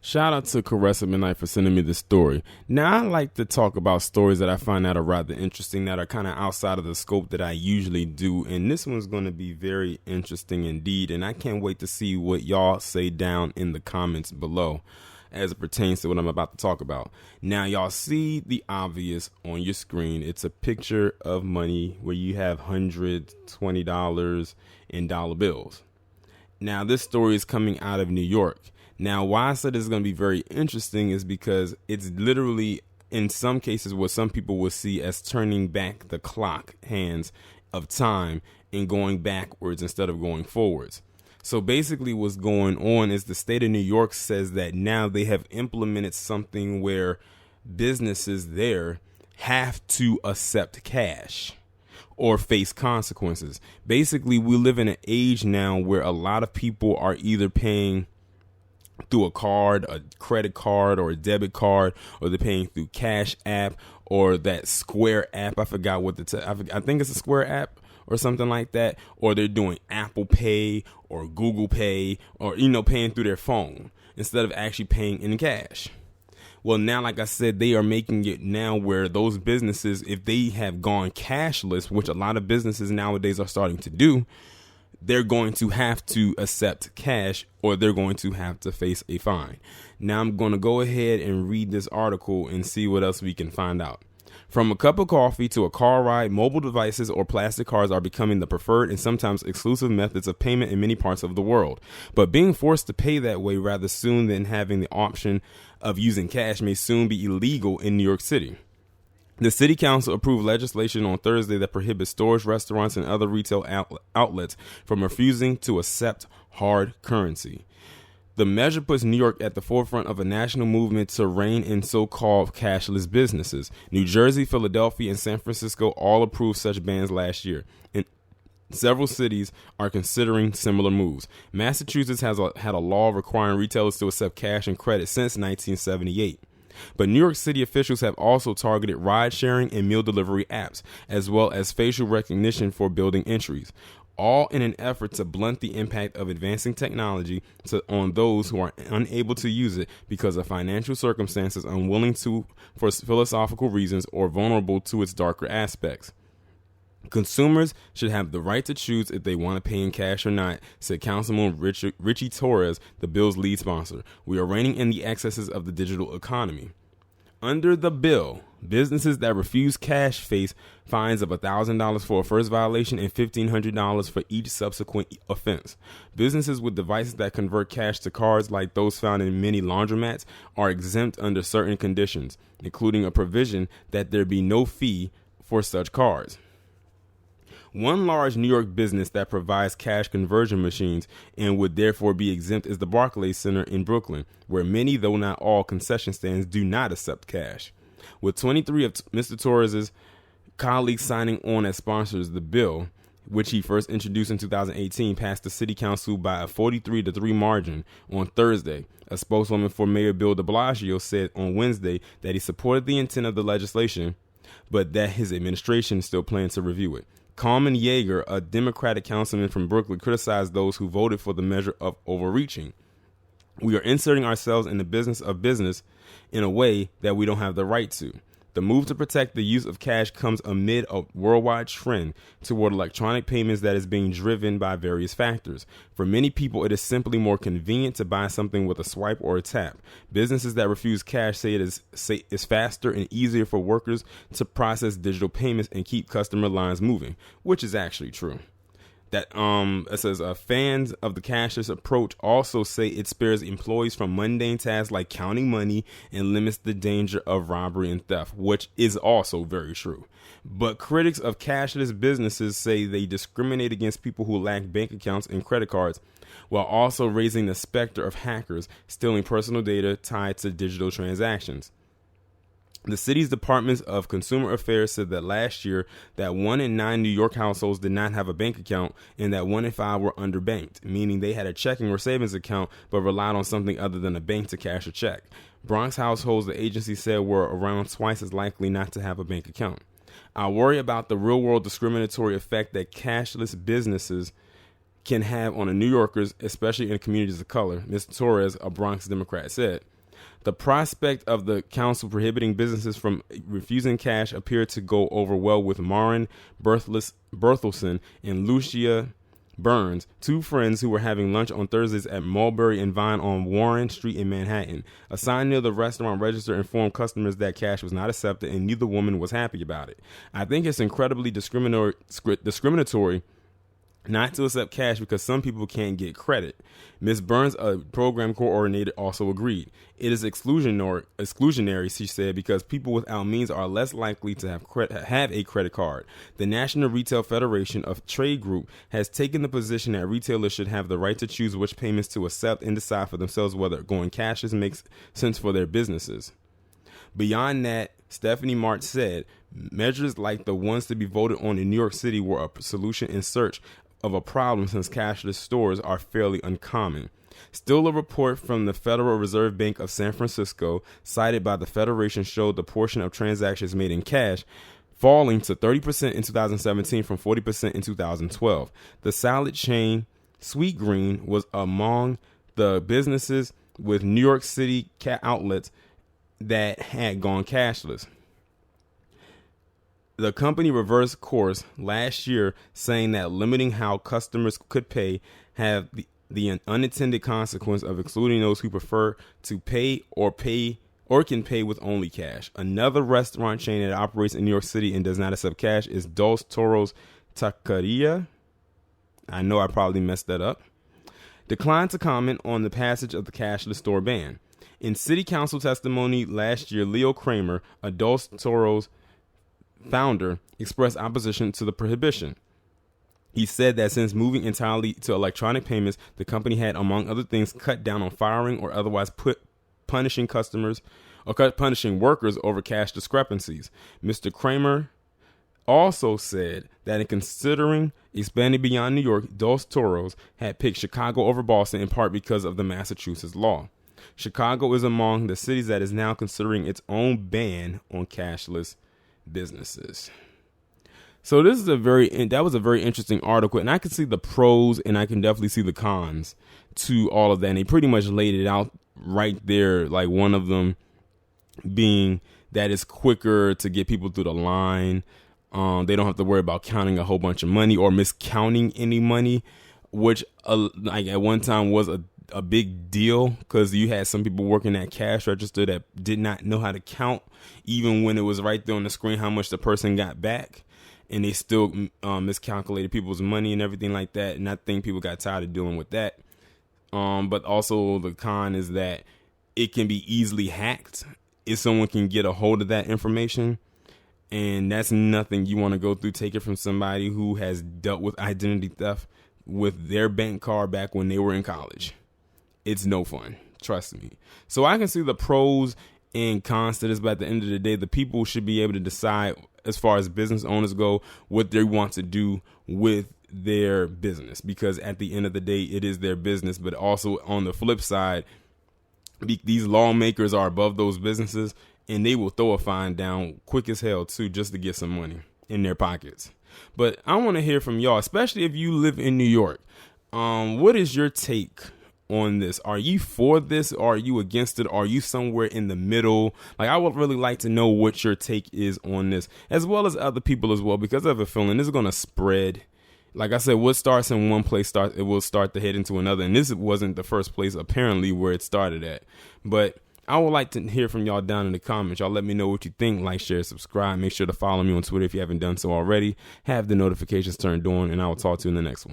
Shout out to Caressa Midnight for sending me this story. Now, I like to talk about stories that I find that are rather interesting, that are kind of outside of the scope that I usually do. And this one's going to be very interesting indeed. And I can't wait to see what y'all say down in the comments below as it pertains to what I'm about to talk about. Now, y'all see the obvious on your screen. It's a picture of money where you have $100, $20 in dollar bills. Now, this story is coming out of New York. Now, why I said this is going to be very interesting is because it's literally, in some cases, what some people will see as turning back the clock hands of time and going backwards instead of going forwards. So basically what's going on is the state of New York says that now they have implemented something where businesses there have to accept cash or face consequences. Basically, we live in an age now where a lot of people are either paying through a card, a credit card, or a debit card, or they're paying through Cash App or that Square app. I forgot what I think it's a Square app or something like that. Or they're doing Apple Pay or Google Pay, or paying through their phone instead of actually paying in cash. Well, now, like I said, they are making it now where those businesses, if they have gone cashless, which a lot of businesses nowadays are starting to do, they're going to have to accept cash or they're going to have to face a fine. Now, I'm going to go ahead and read this article and see what else we can find out. From a cup of coffee to a car ride, mobile devices or plastic cards are becoming the preferred and sometimes exclusive methods of payment in many parts of the world. But being forced to pay that way rather soon than having the option of using cash may soon be illegal in New York City. The City Council approved legislation on Thursday that prohibits stores, restaurants, and other retail outlets from refusing to accept hard currency. The measure puts New York at the forefront of a national movement to rein in so-called cashless businesses. New Jersey, Philadelphia, and San Francisco all approved such bans last year. And several cities are considering similar moves. Massachusetts has had a law requiring retailers to accept cash and credit since 1978. But New York City officials have also targeted ride-sharing and meal delivery apps, as well as facial recognition for building entries, all in an effort to blunt the impact of advancing technology on those who are unable to use it because of financial circumstances, unwilling to for philosophical reasons, or vulnerable to its darker aspects. Consumers should have the right to choose if they want to pay in cash or not, said Councilman Richie Torres, the bill's lead sponsor. We are reining in the excesses of the digital economy. Under the bill, businesses that refuse cash face fines of $1,000 for a first violation and $1,500 for each subsequent offense. Businesses with devices that convert cash to cards, like those found in many laundromats, are exempt under certain conditions, including a provision that there be no fee for such cards. One large New York business that provides cash conversion machines and would therefore be exempt is the Barclays Center in Brooklyn, where many, though not all, concession stands do not accept cash. With 23 of Mr. Torres' colleagues signing on as sponsors, the bill, which he first introduced in 2018, passed the city council by a 43-3 margin on Thursday. A spokeswoman for Mayor Bill de Blasio said on Wednesday that he supported the intent of the legislation, but that his administration still plans to review it. Carmen Yeager, a Democratic councilman from Brooklyn, criticized those who voted for the measure of overreaching. We are inserting ourselves in the business of business in a way that we don't have the right to. The move to protect the use of cash comes amid a worldwide trend toward electronic payments that is being driven by various factors. For many people, it is simply more convenient to buy something with a swipe or a tap. Businesses that refuse cash say it is faster and easier for workers to process digital payments and keep customer lines moving, which is actually true. That it says fans of the cashless approach also say it spares employees from mundane tasks like counting money and limits the danger of robbery and theft, which is also very true. But critics of cashless businesses say they discriminate against people who lack bank accounts and credit cards, while also raising the specter of hackers stealing personal data tied to digital transactions. The city's Department of Consumer Affairs said that last year that 1 in 9 New York households did not have a bank account and that 1 in 5 were underbanked, meaning they had a checking or savings account but relied on something other than a bank to cash a check. Bronx households, the agency said, were around twice as likely not to have a bank account. I worry about the real-world discriminatory effect that cashless businesses can have on the New Yorkers, especially in communities of color, Mr. Torres, a Bronx Democrat, said. The prospect of the council prohibiting businesses from refusing cash appeared to go over well with Maren Berthelsen and Lucia Burns, two friends who were having lunch on Thursdays at Mulberry and Vine on Warren Street in Manhattan. A sign near the restaurant register informed customers that cash was not accepted, and neither woman was happy about it. I think it's incredibly discriminatory not to accept cash because some people can't get credit. Ms. Burns, a program coordinator, also agreed. It is exclusionary, she said, because people without means are less likely to have a credit card. The National Retail Federation of Trade Group has taken the position that retailers should have the right to choose which payments to accept and decide for themselves whether going cashless makes sense for their businesses. Beyond that, Stephanie March said, measures like the ones to be voted on in New York City were a solution in search of a problem since cashless stores are fairly uncommon. Still, a report from the Federal Reserve Bank of San Francisco, cited by the Federation, showed the portion of transactions made in cash falling to 30% in 2017 from 40% in 2012. The salad chain Sweetgreen was among the businesses with New York City outlets that had gone cashless. The company reversed course last year, saying that limiting how customers could pay have the unintended consequence of excluding those who prefer to pay or can pay with only cash. Another restaurant chain that operates in New York City and does not accept cash is Dos Toros Taqueria. I know I probably messed that up. Declined to comment on the passage of the cashless store ban. In city council testimony last year, Leo Kramer, a Dos Toros founder, expressed opposition to the prohibition. He said that since moving entirely to electronic payments, the company had, among other things, cut down on firing or otherwise punishing workers over cash discrepancies. Mr. Kramer also said that in considering expanding beyond New York, Dos Toros had picked Chicago over Boston in part because of the Massachusetts law. Chicago is among the cities that is now considering its own ban on cashless businesses. So that was a very interesting article, and I can see the pros and I can definitely see the cons to all of that. And they pretty much laid it out right there, like one of them being that it's quicker to get people through the line. They don't have to worry about counting a whole bunch of money or miscounting any money, which like at one time was a big deal because you had some people working at cash register that did not know how to count, even when it was right there on the screen how much the person got back, and they still miscalculated people's money and everything like that. And I think people got tired of dealing with that. But also the con is that it can be easily hacked if someone can get a hold of that information. And that's nothing you want to go through. Take it from somebody who has dealt with identity theft with their bank card back when they were in college. It's no fun. Trust me. So I can see the pros and cons to this, but at the end of the day, the people should be able to decide, as far as business owners go, what they want to do with their business, because at the end of the day, it is their business. But also on the flip side, these lawmakers are above those businesses, and they will throw a fine down quick as hell too, just to get some money in their pockets. But I want to hear from y'all, especially if you live in New York. What is your take on this? Are you for this, or are you against it? Are you somewhere in the middle? Like, I would really like to know what your take is on this, as well as other people as well, because I have a feeling this is going to spread. Like I said, what starts in one place it will start to head into another, and this wasn't the first place apparently where it started at. But I would like to hear from y'all down in the comments. Y'all let me know what you think. Like, share, subscribe. Make sure to follow me on Twitter if you haven't done so already. Have the notifications turned on, and I will talk to you in the next one.